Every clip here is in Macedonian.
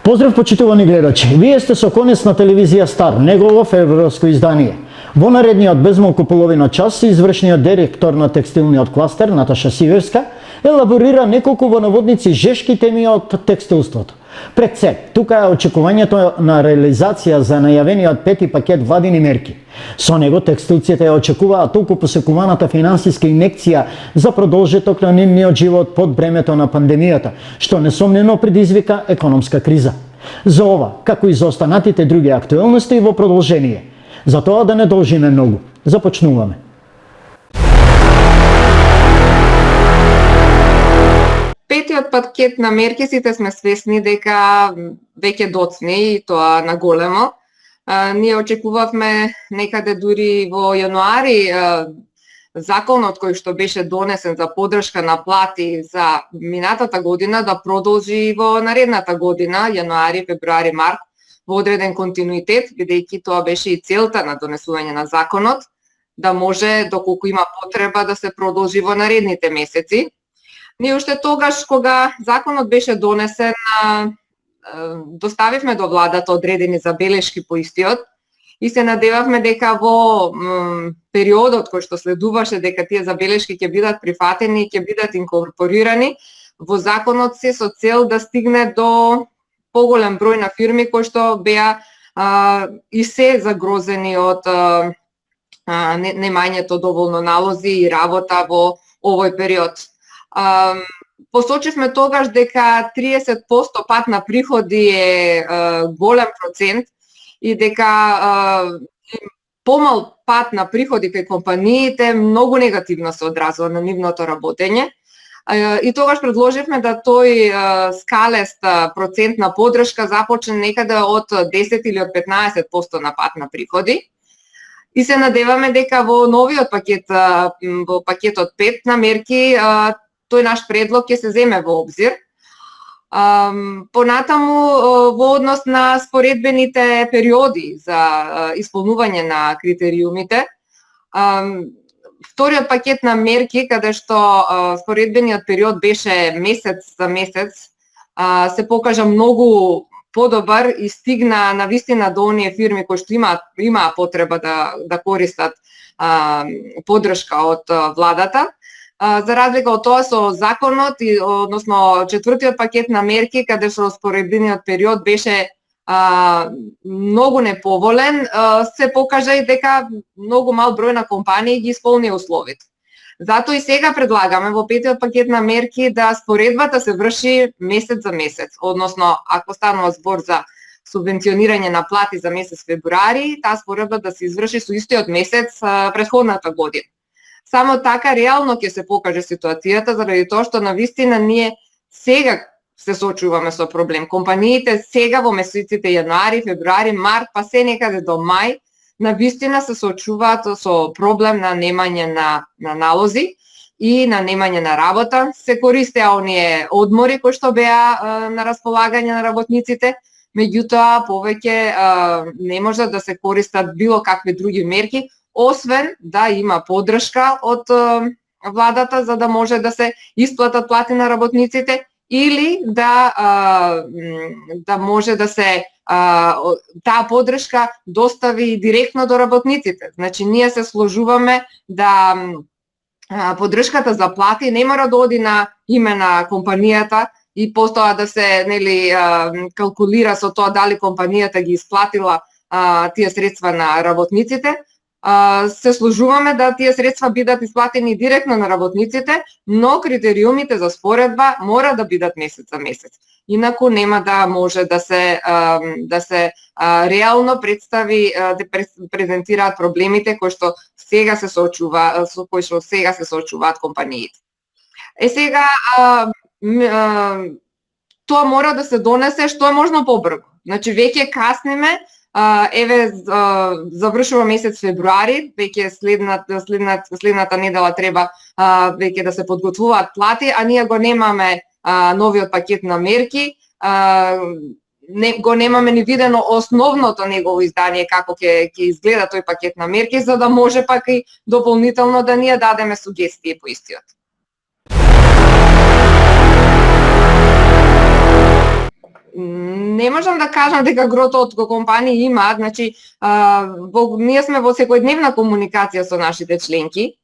Поздрав, почитувани гледачи. Вие сте со Конец на телевизија Стар, негово февруарско издание. Во наредниот безмалку половина час, извршниот директор на текстилниот кластер, Наташа Сиверска, елаборира неколку во наводници жешки теми од текстилството. Пред се, тука е очекувањето на реализација за најавениот пети пакет владини мерки. Со него текстилците ја очекуваат толку посекуваната финансиска инекција за продолжеток на нивниот живот под бремето на пандемијата, што несомнено предизвика економска криза. За ова, како и за останатите други актуелности во продолжение. За тоа да не должиме многу. Започнуваме. Петиот пакет на мерки, сите сме свесни дека веќе доцни и тоа на големо. Ние очекувавме некаде дури во јануари законот кој што беше донесен за поддршка на плати за минатата година да продолжи во наредната година, јануари, февруари, март, во одреден континуитет, бидејќи тоа беше и целта на донесување на законот, да може, доколку има потреба, да се продолжи во наредните месеци. Ние уште тогаш, кога законот беше донесен, доставивме до владата одредени забелешки по истиот и се надевавме дека во периодот кој што следуваше дека тие забелешки ќе бидат прифатени и ќе бидат инкорпорирани во законот се со цел да стигне до поголем број на фирми кои што беа и се загрозени од немањето доволно налози и работа во овој период. Посочивме тогаш дека 30% пат на приходи е голем процент и дека помал пат на приходи кај компаниите многу негативно се одразува на нивното работење. И тогаш предложивме да тој скалест процент на поддршка започне некаде од 10 или од 15% на пат на приходи. И се надеваме дека во новиот пакет, во пакетот 5 на мерки, тој наш предлог ќе се земе во обзир. Понатаму, во однос на споредбените периоди за исполнување на критериумите, вториот пакет на мерки, каде што споредбениот период беше месец за месец, се покажа многу подобар и стигна на вистина до оние фирми кои што имаа потреба да користат поддршка од владата. За разлика од тоа со законот, односно четвртиот пакет на мерки, каде што споредбениот период беше многу неповолен, се покажа и дека многу мал број на компании ги исполнија условите. Затоа и сега предлагаме во петиот пакет на мерки да споредбата се врши месец за месец, односно ако станува збор за субвенционирање на плати за месец февруари, таа споредба да се изврши со истиот месец претходната година. Само така реално ќе се покаже ситуацијата, заради тоа што навистина ние сега се соочуваме со проблем. Компаниите сега во месеците јануари, февруари, март, па се некаде до мај, навистина се соочуваат со проблем на немање на налози и на немање на работа. Се користеа оние одмори кои што беа на располагање на работниците, меѓутоа повеќе не може да се користат било какви други мерки, освен да има поддршка од владата за да може да се исплатат плати на работниците или да може да се таа поддршка достави директно до работниците. Значи ние се сложуваме да поддршката за плати не мора да оди на име на компанијата и потоа да се калкулира со тоа дали компанијата ги исплатила тие средства на работниците. Се сложуваме да тие средства бидат исплатени директно на работниците, но критериумите за споредба мора да бидат месец за месец. Инаку нема да може да се реално презентираат проблемите кои што сега се соочуваат компаниите. Сега тоа мора да се донесе што е можно побрзо. Значи веќе касниме. Завршува месец февруари, веќе следната недела треба веќе да се подготвуваат плати, а ние го немаме новиот пакет на мерки, го немаме ни видено основното негово издание како ќе изгледа тој пакет на мерки, за да може пак и дополнително да ние дадеме сугестии по истиот. Не можам да кажам дека грото од компании имаат, значи ние сме во секојдневна комуникација со нашите членки.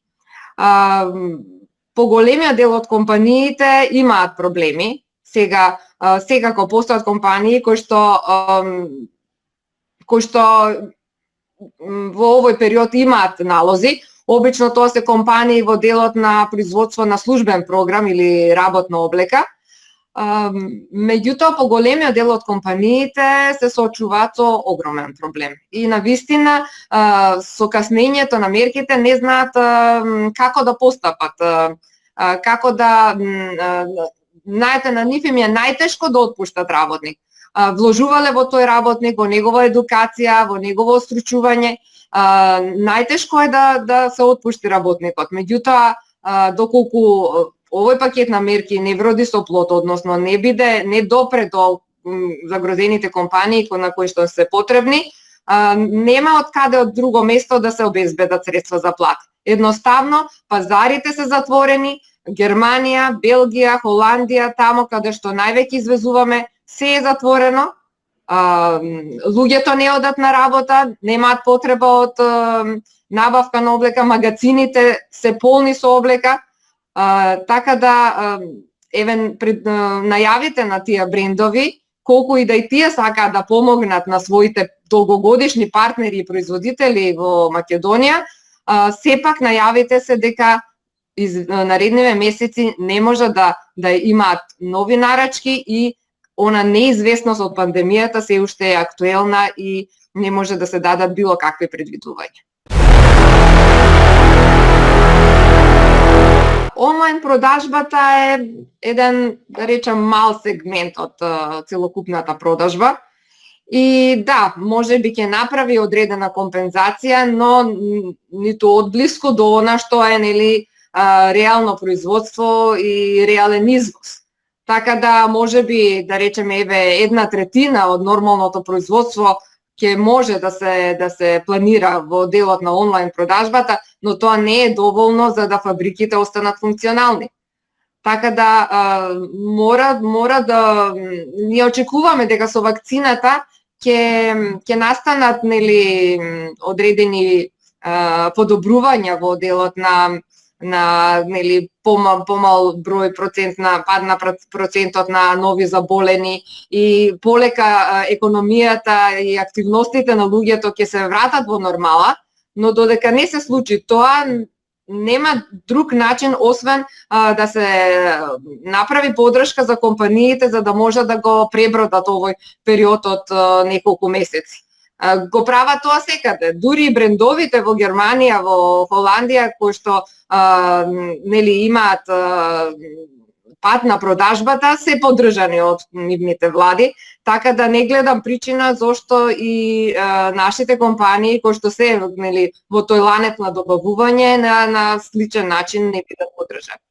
Поголемиот дел од компаниите имаат проблеми. Сега секако постојат компании кои што во овој период имаат налози. Обично тоа се компании во делот на производство на службен програм или работна облека. Меѓутоа, поголемиот дел од компаниите се соочуваат со огромен проблем. И навистина, со каснењето на мерките не знаат како да постапат, како да... Знаете, на нив им е најтешко да отпуштат работник. Вложувале во тој работник, во негова едукација, во негово остручување, најтешко е да се отпушти работникот. Меѓутоа, доколку овој пакет на мерки не вроди со плод, односно не допре до загрозените компании на кои што се потребни, нема од каде од друго место да се обезбедат средства за плат. Едноставно, пазарите се затворени, Германија, Белгија, Холандија, тамо каде што највеќе извезуваме, се е затворено. Луѓето не одат на работа, немаат потреба од набавка на облека, магазините се полни со облека, така да најавите на тие брендови, колку и да и тие сакаат да помогнат на своите долгогодишни партнери и производители во Македонија, сепак најавите се дека наредниве месеци не може да имаат нови нарачки и она неизвестност од пандемијата се уште е актуелна и не може да се дадат било какви предвидувања. Онлайн продажбата е еден, да речем, мал сегмент од целокупната продажба. И да, може би ќе направи одредена компензација, но ниту одблиску до она што е реално производство и реален извоз. Така да, може би, да речеме, една третина од нормалното производство ќе може да се планира во делот на онлайн продажбата, но тоа не е доволно за да фабриките останат функционални. Така да, мора да... Ние очекуваме дека со вакцината ќе настанат одредени подобрувања во делот на помал број пад на процентот на нови заболени и полека економијата и активностите на луѓето ќе се вратат во нормала, но додека не се случи тоа, нема друг начин освен да се направи поддршка за компаниите за да може да го пребродат овој период од неколку месеци. Го прават тоа секаде. Дури и брендовите во Германија, во Холандија, кои што имаат пат на продажбата, се поддржани од нивните влади, така да не гледам причина зошто и нашите компании кои што се во тој ланет на добавување на сличен начин не бидат поддржани.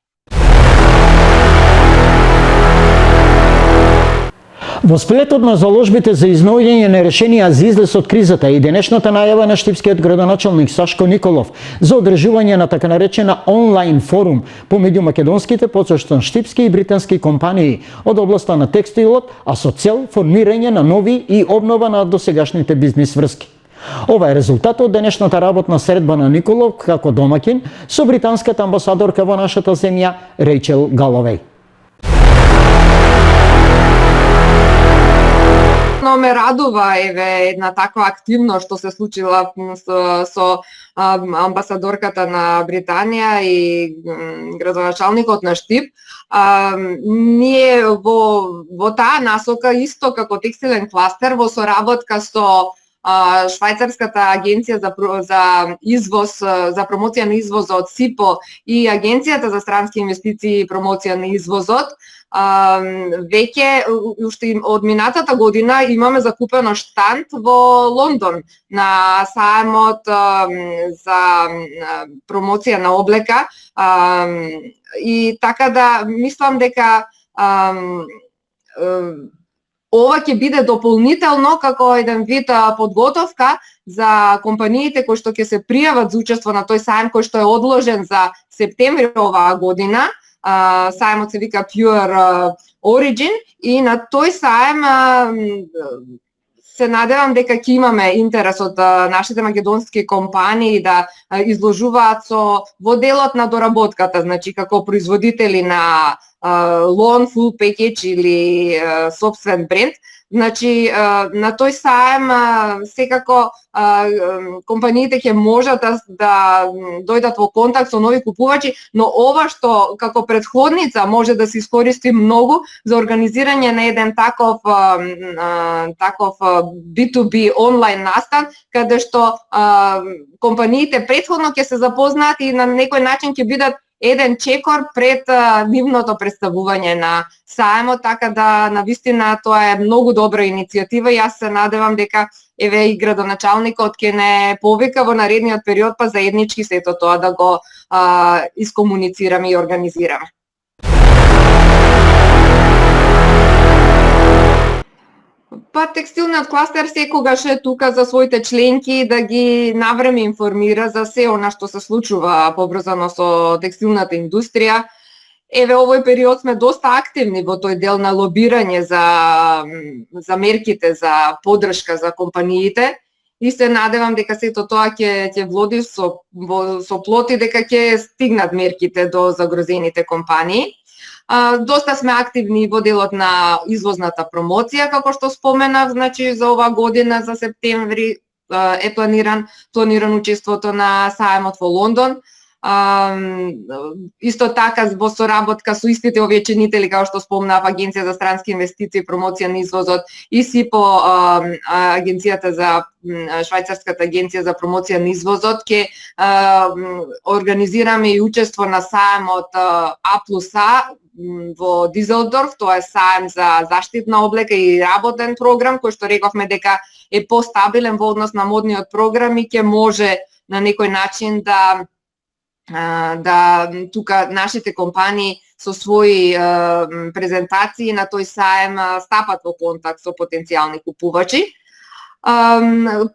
Во сплетот на заложбите за изнаоѓање на решенија за излез од кризата и денешната најава на штипскиот градоначалник Сашко Николов за одржување на така наречена онлайн форум помеѓу македонските, поточно штипски и британски компании од областа на текстилот, а со цел формирање на нови и обнова на досегашните бизнис врски. Ова е резултат од денешната работна средба на Николов како домаќин со британската амбасадорка во нашата земја Рейчел Галовеј. Ме радува една таква активност што се случила со амбасадорката на Британија и градоначалникот на Штип. Ние во таа насока исто како текстилен кластер во соработка со Швајцарската агенција за извоз, за промоција на извозот СИПО и Агенцијата за странски инвестиции и промоција на извозот, веќе уште од минатата година имаме закупено штанд во Лондон на саемот за промоција на облека и така да мислам дека ова ќе биде дополнително како еден вид подготовка за компаниите кои што ќе се пријават за учество на тој саем кој што е одложен за септември оваа година, сајмот се вика Pure Origin и на тој сајм се надевам дека ќе имаме интерес од нашите македонски компании да изложуваат во делот на доработката, значи како производители на lawn full package или сопствен бренд. Значи, на тој саем секако компаниите ќе можат да дојдат во контакт со нови купувачи, но ова што како претходница може да се искористи многу за организирање на еден таков B2B онлайн настан, каде што компаниите претходно ќе се запознаат и на некој начин ќе бидат еден чекор пред нивното представување на саемот, така да навистина тоа е многу добра иницијатива и јас се надевам дека еве и градоначалникот ќе не повика во наредниот период па заеднички сето тоа да го искомуницираме и организираме. Па текстилниот кластер секогаш е тука за своите членки да ги навреме информира за се она што се случува поврзано со текстилната индустрија. Еве овој период сме доста активни во тој дел на лобирање за мерките за поддршка за компаниите и се надевам дека сето тоа ќе води со плод и дека ќе стигнат мерките до загрозените компании. Доста сме активни во делот на извозната промоција, како што споменав, значи за оваа година за септември е планиран учеството на саемот во Лондон. Исто така во соработка со истите овие чинители, како што спомнав, Агенција за странски инвестиции и промоција на извозот и СИПО, агенцијата за Швајцарската агенција за промоција на извозот, ќе организираме и учество на саемот А+А во Дизелдорф. Тоа е саем за заштитна облека и работен програм, кој што рековме дека е постабилен во однос на модниот програм и ќе може на некој начин да тука нашите компании со своји презентации на тој саем стапат во контакт со потенцијални купувачи.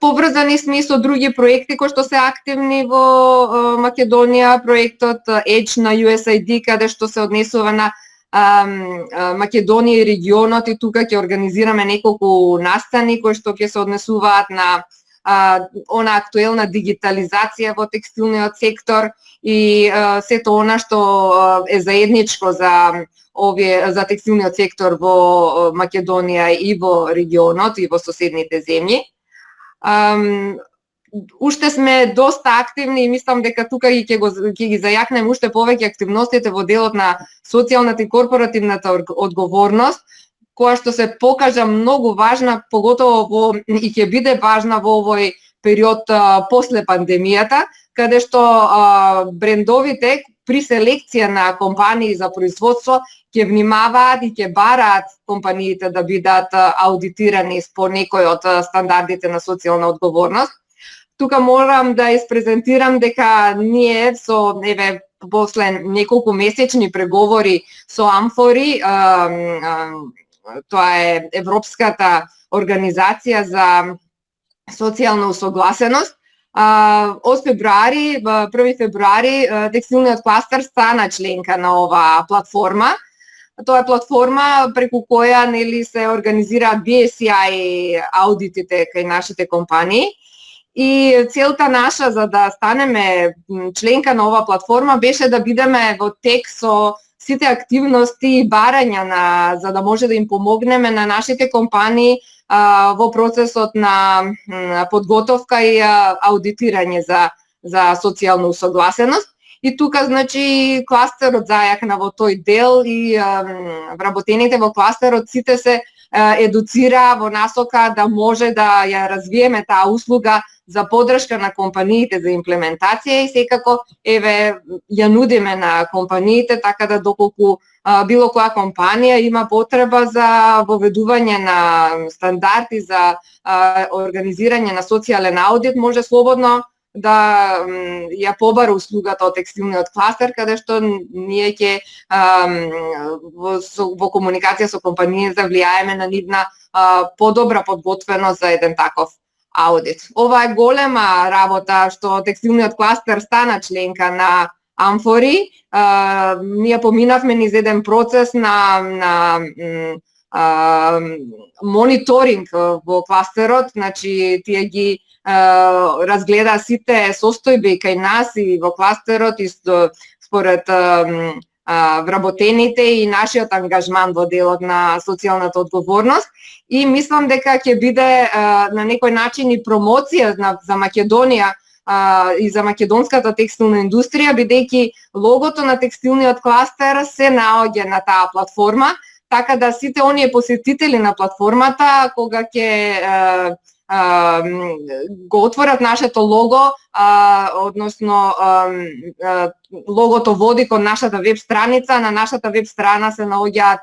Поврзани сме и со други проекти кои што се активни во Македонија, проектот Edge на USAID, каде што се однесува на Македонија и регионот и тука ќе организираме неколку настани кои што ќе се однесуваат на она актуелна дигитализација во текстилниот сектор и сето она што е заедничко за текстилниот сектор во Македонија и во регионот и во соседните земји. Уште сме доста активни и мислам дека тука ќе ги зајакнеме уште повеќе активностите во делот на социјалната и корпоративната одговорност, која што се покажа многу важна, поготово и ќе биде важна во овој период после пандемијата, каде што брендовите при селекција на компании за производство ќе внимаваат и ќе бараат компаниите да бидат аудитирани по некој од стандардите на социјална одговорност. Тука морам да испрезентирам дека ние после неколку месечни преговори со Амфори, тоа е Европската организација за социјална усогласеност, 1 февруари текстилниот кластер стана членка на оваа платформа. Тоа е платформа преку која се организираат BSI аудитите кај нашите компании. И целта наша за да станеме членка на оваа платформа беше да бидеме во тек со сите активности и барања за да може да им помогнеме на нашите компании во процесот на подготовка и аудитирање за социјална усогласеност. И тука, значи, кластерот зајакна во тој дел и вработените во кластерот сите се едуцира во насока да може да ја развиеме таа услуга за поддршка на компаниите за имплементација и секако ја нудиме на компаниите така да доколку било која компанија има потреба за воведување на стандарди за организирање на социјален аудит, може слободно да ја побара услугата од текстилниот кластер, каде што ние ќе во комуникација со компанија да влијаеме на нивна подобра подготвеност за еден таков аудит. Ова е голема работа што текстилниот кластер стана членка на амфори. Ние поминавме низ еден процес на мониторинг во кластерот, значи тие ги разгледа сите состојби кај нас и во кластерот и според вработените и нашиот ангажман во делот на социјалната одговорност, и мислам дека ќе биде на некој начин и промоција за Македонија и за македонската текстилна индустрија, бидејќи логото на текстилниот кластер се наоѓа на таа платформа, така да сите оние посетители на платформата, кога ќе го отворат нашето лого, односно логото води кон нашата веб страница, на нашата веб страна се наоѓаат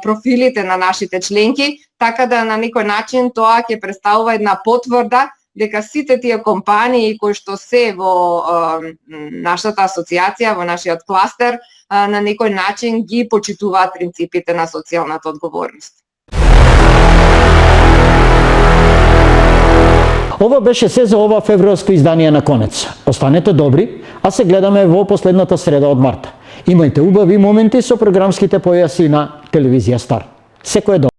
профилите на нашите членки, така да на некој начин тоа ќе представува една потврда дека сите тие компании кои што се во нашата асоциација, во нашиот кластер, на некој начин ги почитуваат принципите на социјалната одговорност. Ова беше се за ова февруарско издание на Конец. Останете добри, а се гледаме во последната среда од март. Имајте убави моменти со програмските појаси на Телевизија Стар. Секој е добро.